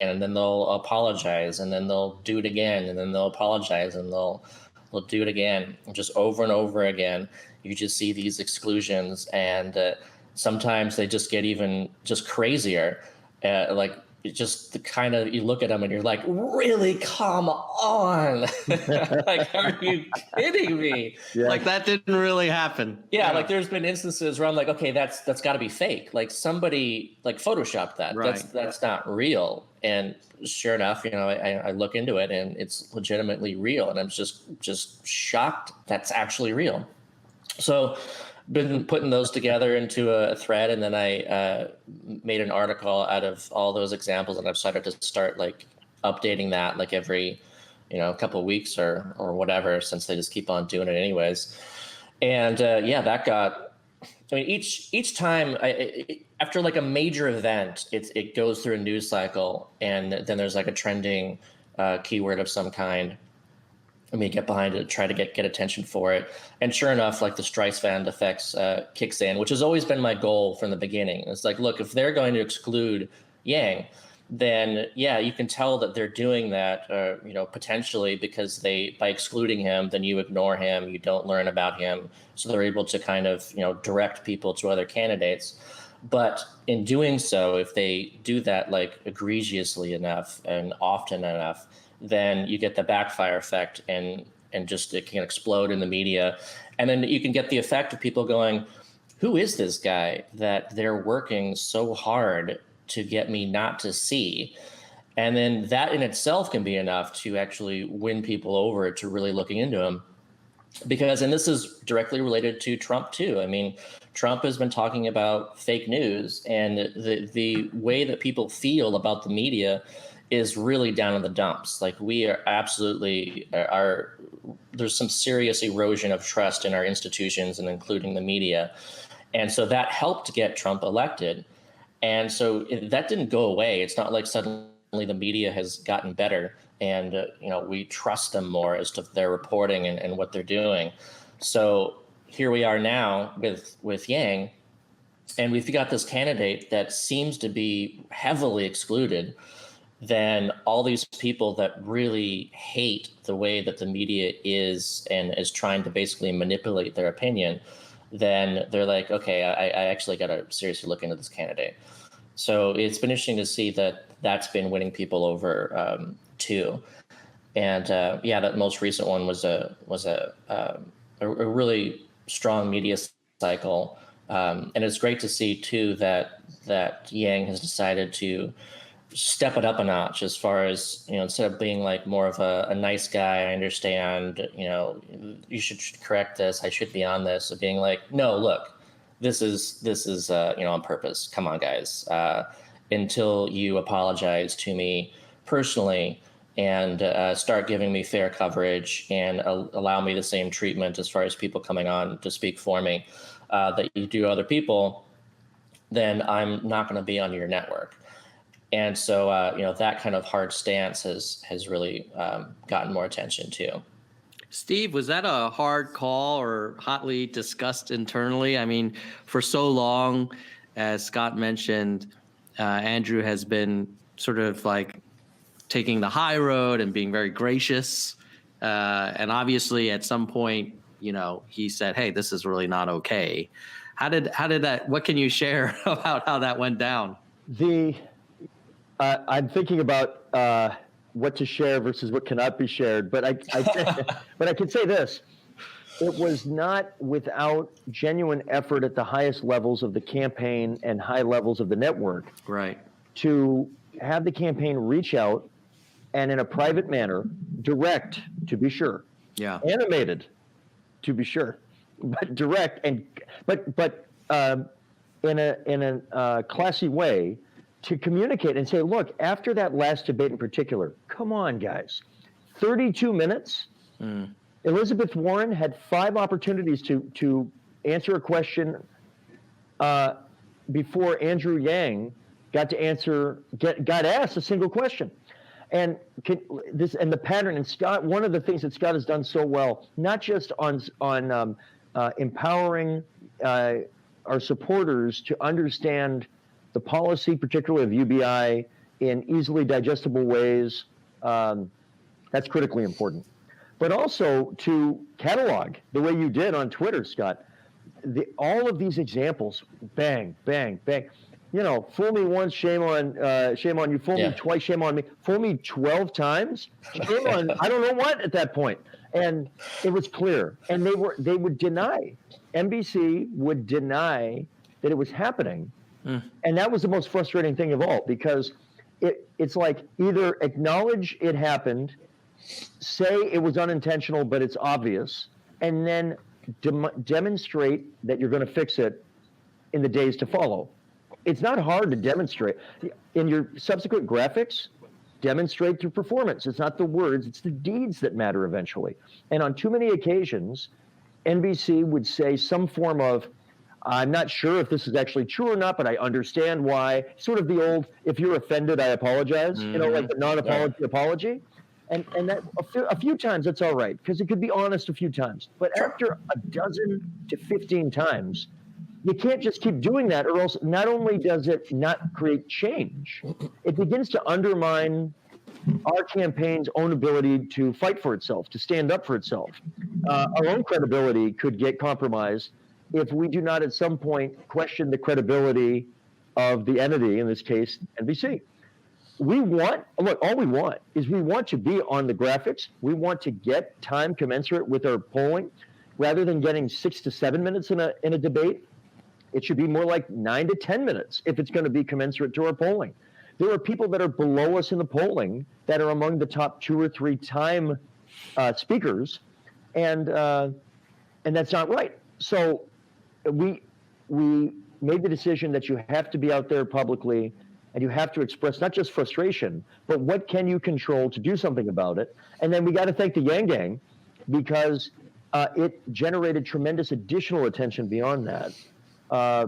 and then they'll apologize, and then they'll do it again, and then they'll apologize, and they'll do it again, just over and over again. You just see these exclusions, and sometimes they just get even just crazier. Like just the kind of, you look at them and you're like, really, come on. Like, are you kidding me? Yeah. Like that didn't really happen. Yeah, like there's been instances where I'm like, okay, that's got to be fake. Like somebody like photoshopped that. Right. That's not real. And sure enough, I look into it and it's legitimately real, and I'm just shocked that's actually real. So been putting those together into a thread, and then I made an article out of all those examples, and I've started to start like updating that like every couple of weeks or whatever, since they just keep on doing it anyways. And that got, I mean, each time after like a major event, it goes through a news cycle, and then there's like a trending keyword of some kind. Let me get behind it, try to get attention for it. And sure enough, like the Streisand effects kicks in, which has always been my goal from the beginning. It's like, look, if they're going to exclude Yang, then yeah, you can tell that they're doing that, potentially because by excluding him, then you ignore him, you don't learn about him. So they're able to kind of, direct people to other candidates. But in doing so, if they do that like egregiously enough and often enough, then you get the backfire effect, and just it can explode in the media. And then you can get the effect of people going, who is this guy that they're working so hard to get me not to see? And then that in itself can be enough to actually win people over to really looking into him. Because, and this is directly related to Trump too. I mean, Trump has been talking about fake news, and the way that people feel about the media is really down in the dumps. Like we are absolutely there's some serious erosion of trust in our institutions, and including the media. And so that helped get Trump elected. And so that didn't go away. It's not like suddenly the media has gotten better and, we trust them more as to their reporting and what they're doing. So here we are now with Yang, and we've got this candidate that seems to be heavily excluded. Then all these people that really hate the way that the media is and is trying to basically manipulate their opinion, then they're like, okay, I actually got to seriously look into this candidate. So it's been interesting to see that that's been winning people over too. And that most recent one was a really strong media cycle. And it's great to see too that Yang has decided to step it up a notch, as far as, instead of being like more of a nice guy, I understand, you should correct this, I should be on this, of being like, no, look, this is on purpose. Come on, guys, until you apologize to me personally and start giving me fair coverage and allow me the same treatment as far as people coming on to speak for me that you do other people, then I'm not going to be on your network. And so, that kind of hard stance has really gotten more attention too. Steve, was that a hard call or hotly discussed internally? I mean, for so long, as Scott mentioned, Andrew has been sort of like taking the high road and being very gracious. And obviously at some point, he said, hey, this is really not okay. How did that, what can you share about how that went down? I'm thinking about what to share versus what cannot be shared, but I can say this: it was not without genuine effort at the highest levels of the campaign and high levels of the network, right, to have the campaign reach out and in a private manner, direct to be sure, animated to be sure, but direct and but in a classy way, to communicate and say, look, after that last debate in particular, come on, guys, 32 minutes. Elizabeth Warren had 5 opportunities to answer a question before Andrew Yang got asked a single question. And the pattern, and Scott, one of the things that Scott has done so well, not just on empowering our supporters to understand the policy, particularly of UBI in easily digestible ways. That's critically important. But also to catalog the way you did on Twitter, Scott, all of these examples, bang, bang, bang. You know, fool me once, shame on you. Fool me twice, shame on me. Fool me 12 times, shame on I don't know what at that point. And it was clear. And they would deny. NBC would deny that it was happening. And that was the most frustrating thing of all, because it's like either acknowledge it happened, say it was unintentional but it's obvious, and then demonstrate that you're going to fix it in the days to follow. It's not hard to demonstrate. In your subsequent graphics, demonstrate through performance. It's not the words, it's the deeds that matter eventually. And on too many occasions, NBC would say some form of, I'm not sure if this is actually true or not, but I understand why. Sort of the old, if you're offended, I apologize. You know, like the non-apology apology. And that a few times, that's all right, because it could be honest a few times. But after a dozen to 15 times, you can't just keep doing that, or else not only does it not create change, it begins to undermine our campaign's own ability to fight for itself, to stand up for itself. Our own credibility could get compromised if we do not at some point question the credibility of the entity, in this case, NBC. All we want is we want to be on the graphics. We want to get time commensurate with our polling. Rather than getting 6 to 7 minutes in a debate, it should be more like 9 to 10 minutes if it's going to be commensurate to our polling. There are people that are below us in the polling that are among the top 2 or 3 time speakers, and that's not right. So we made the decision that you have to be out there publicly, and you have to express not just frustration, but what can you control to do something about it. And then we got to thank the Yang Gang, because it generated tremendous additional attention beyond that,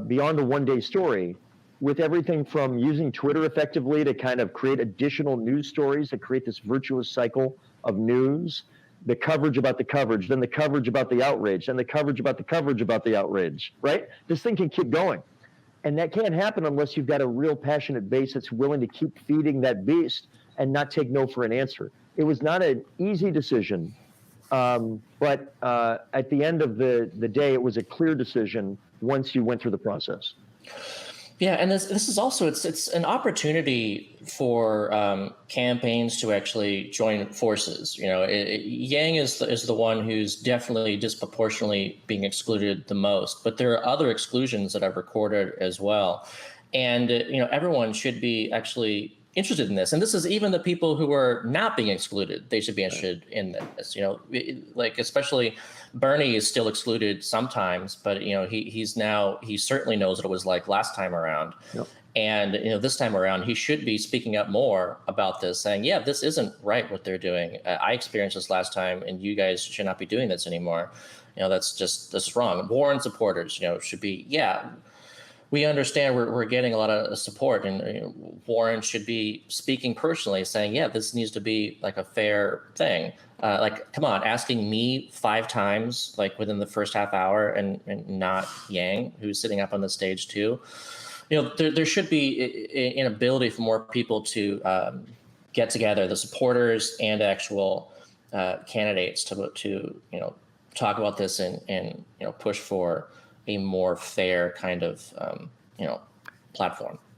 beyond the one-day story, with everything from using Twitter effectively to kind of create additional news stories that create this virtuous cycle of news, the coverage about the coverage, then the coverage about the outrage, then the coverage about the coverage about the outrage, right? This thing can keep going. And that can't happen unless you've got a real passionate base that's willing to keep feeding that beast and not take no for an answer. It was not an easy decision, but at the end of the day, it was a clear decision once you went through the process. Yeah, and this is also it's an opportunity for campaigns to actually join forces. You know, Yang is the one who's definitely disproportionately being excluded the most, but there are other exclusions that I've recorded as well, and you know, everyone should be actually interested in this. And this is even the people who are not being excluded; they should be interested in this. You know, like especially Bernie is still excluded sometimes, but you know, he certainly knows what it was like last time around. Yep. And you know, this time around, he should be speaking up more about this, saying, "Yeah, this isn't right what they're doing. I experienced this last time, and you guys should not be doing this anymore. You know, that's wrong." Warren supporters, you know, should be, yeah, we understand we're getting a lot of support, and you know, Warren should be speaking personally, saying, "Yeah, this needs to be like a fair thing." Like, come on, asking me 5 times, like within the first half hour, and not Yang, who's sitting up on the stage too. You know, there should be an ability for more people to get together, the supporters and actual candidates, to you know, talk about this and you know, push for a more fair kind of you know, platform.